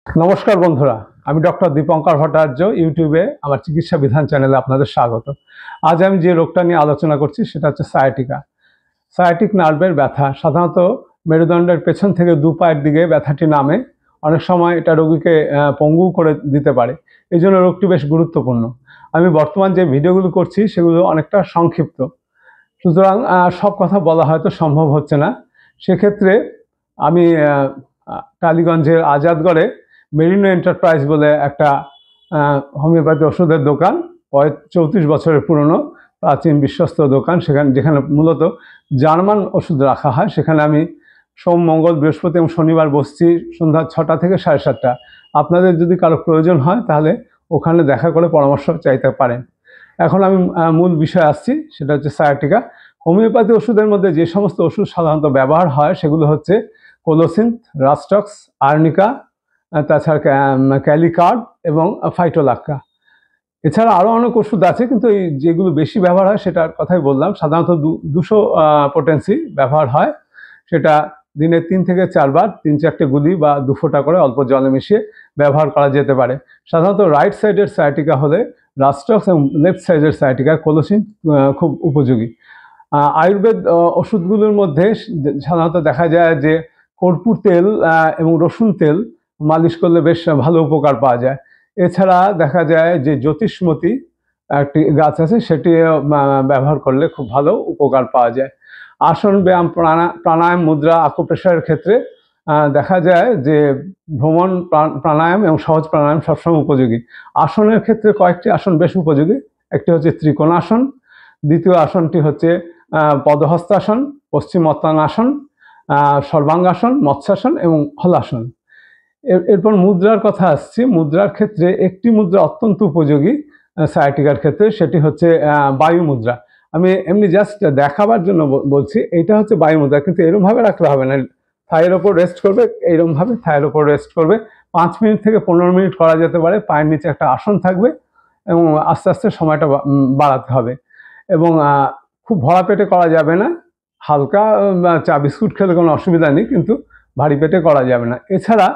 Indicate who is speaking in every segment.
Speaker 1: নমস্কার বন্ধুরা, আমি ডক্টর দীপঙ্কর ভট্টাচার্য। ইউটিউবে আমার চিকিৎসা বিধান চ্যানেলে আপনাদের স্বাগত। আজ আমি যে রোগটা নিয়ে আলোচনা করছি সেটা হচ্ছে সায়াটিকা। সায়াটিক নার্ভের ব্যথা সাধারণত মেরুদণ্ডের পেছন থেকে দু পায়ের দিকে ব্যথাটি নামে। অনেক সময় এটা রোগীকে পঙ্গু করে দিতে পারে। এই জন্য রোগটি বেশ গুরুত্বপূর্ণ। আমি বর্তমান যে ভিডিওগুলো করছি সেগুলো অনেকটা সংক্ষিপ্ত, সুতরাং সব কথা বলা হয়তো সম্ভব হচ্ছে না। সেক্ষেত্রে আমি টালিগঞ্জের আজাদগড়ে মেরিনো এন্টারপ্রাইজ বলে একটা হোমিওপ্যাথি ওষুধের দোকান, 34 বছরের পুরনো প্রাচীন বিশ্বস্ত দোকান, যেখানে মূলত জার্মান ওষুধ রাখা হয়। সেখানে আমি সোম, মঙ্গল, বৃহস্পতি এবং শনিবার বসছি সন্ধ্যা 6টা থেকে 7:30। আপনাদের যদি কারো প্রয়োজন হয় তাহলে ওখানে দেখা করে পরামর্শ চাইতে পারেন। এখন আমি মূল বিষয়ে আসছি, সেটা হচ্ছে সায়াটিকা। হোমিওপ্যাথি ওষুধের মধ্যে যে সমস্ত ওষুধ সাধারণত ব্যবহার হয় সেগুলো হচ্ছে কোলোসিন্থ, রাস্টক্স, আর্নিকা, তাছাড়া ক্যালিকার্ড এবং ফাইটোলাক্কা। এছাড়া আরও অনেক ওষুধ আছে, কিন্তু এই যেগুলো বেশি ব্যবহার হয় সেটার কথাই বললাম। সাধারণত 200 পোটেন্সি ব্যবহার হয়। সেটা দিনে 3 থেকে 4 বার 3-4টে গুলি বা 2 ফোঁটা করে অল্প জলে মিশিয়ে ব্যবহার করা যেতে পারে। সাধারণত রাইট সাইডের সায়াটিকা হলে রাস্টক্স এবং লেফট সাইডের সায়াটিকা কোলোসিন খুব উপযোগী। আয়ুর্বেদ ওষুধগুলোর মধ্যে সাধারণত দেখা যায় যে কর্পূর তেল এবং রসুন তেল মালিশ করলে বেশ ভালো উপকার পাওয়া যায়। এছাড়া দেখা যায় যে জ্যোতিষমতি একটি গাছ আছে, সেটি ব্যবহার করলে খুব ভালো উপকার পাওয়া যায়। আসন ব্যায়াম, প্রাণায়াম, মুদ্রা, আকুপ্রেশারের ক্ষেত্রে দেখা যায় যে ভ্রমণ প্রাণায়াম এবং সহজ প্রাণায়াম সবসময় উপযোগী। আসনের ক্ষেত্রে কয়েকটি আসন বেশ উপযোগী। একটি হচ্ছে ত্রিকোণাসন, দ্বিতীয় আসনটি হচ্ছে পদহস্তাসন, পশ্চিমোত্তানাসন, সর্বাঙ্গাসন, মৎস্যাসন এবং হলাসন। এরপর মুদ্রার কথা আসছে। মুদ্রার ক্ষেত্রে একটি মুদ্রা অত্যন্ত উপযোগী সায়াটিকার ক্ষেত্রে, সেটি হচ্ছে বায়ু মুদ্রা। আমি এমনি জাস্ট দেখাবার জন্য বলছি, এইটা হচ্ছে বায়ু মুদ্রা, কিন্তু এরকমভাবে রাখলে হবে না। থায়ের ওপর রেস্ট করবে, এইরকমভাবে থায়ের ওপর রেস্ট করবে। 5 মিনিট থেকে 15 মিনিট করা যেতে পারে। পায়ের নিচে একটা আসন থাকবে এবং আস্তে আস্তে সময়টা বাড়াতে হবে। এবং খুব ভরা পেটে করা যাবে না। হালকা চা বিস্কুট খেলে কোনো অসুবিধা নেই, কিন্তু ভারী পেটে করা যাবে না। এছাড়া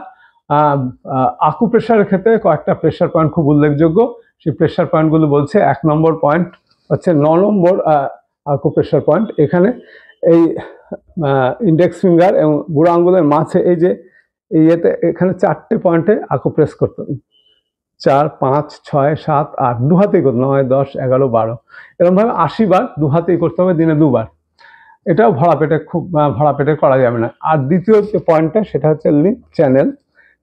Speaker 1: আকুপ্রেশারের ক্ষেত্রে কয়েকটা প্রেশার পয়েন্ট খুব উল্লেখযোগ্য। সেই প্রেশার পয়েন্টগুলো বলছে। 1 নম্বর পয়েন্ট হচ্ছে 9 নম্বর আকুপ্রেশার পয়েন্ট। এখানে এই ইন্ডেক্স ফিঙ্গার এবং বুড়ো আঙ্গুলের মাঝে এই যে এখানে 4টে পয়েন্টে আকুপ্রেস করতে হবে। 4, 5, 6, 7, 8 দু হাতেই করতে, 9, 10, 11, 12 এরকমভাবে 80 বার দু হাতেই করতে হবে, দিনে 2 বার। এটাও ভরা পেটে, খুব ভরা পেটে করা যাবে না। আর দ্বিতীয় যে পয়েন্টটা সেটা হচ্ছে লিম্ফ চ্যানেল।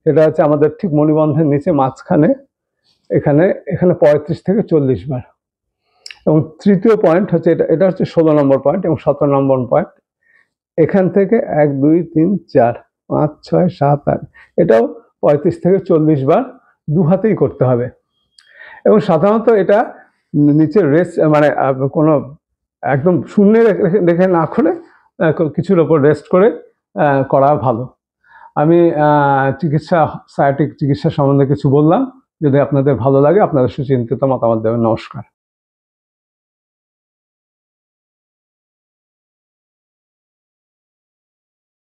Speaker 1: সেটা হচ্ছে আমাদের ঠিক মণিবন্ধের নিচে মাঝখানে, এখানে 35 থেকে 40 বার। এবং তৃতীয় পয়েন্ট হচ্ছে এটা হচ্ছে 16 নম্বর পয়েন্ট এবং 17 নম্বর পয়েন্ট। এখান থেকে 1, 2, 3, 4, 5, 6, 7, 8 এটাও 35 থেকে 40 বার দু হাতেই করতে হবে। এবং সাধারণত এটা নিচে রেস্ট, মানে কোনো একদম শূন্যে রেখে না করে কিছুর ওপর রেস্ট করে করা ভালো। আমি সায়াটিক চিকিৎসা সম্বন্ধে কিছু বললাম। যদি আপনাদের ভালো লাগে আপনাদের সুচিন্তিত মতামত দেবেন। নমস্কার।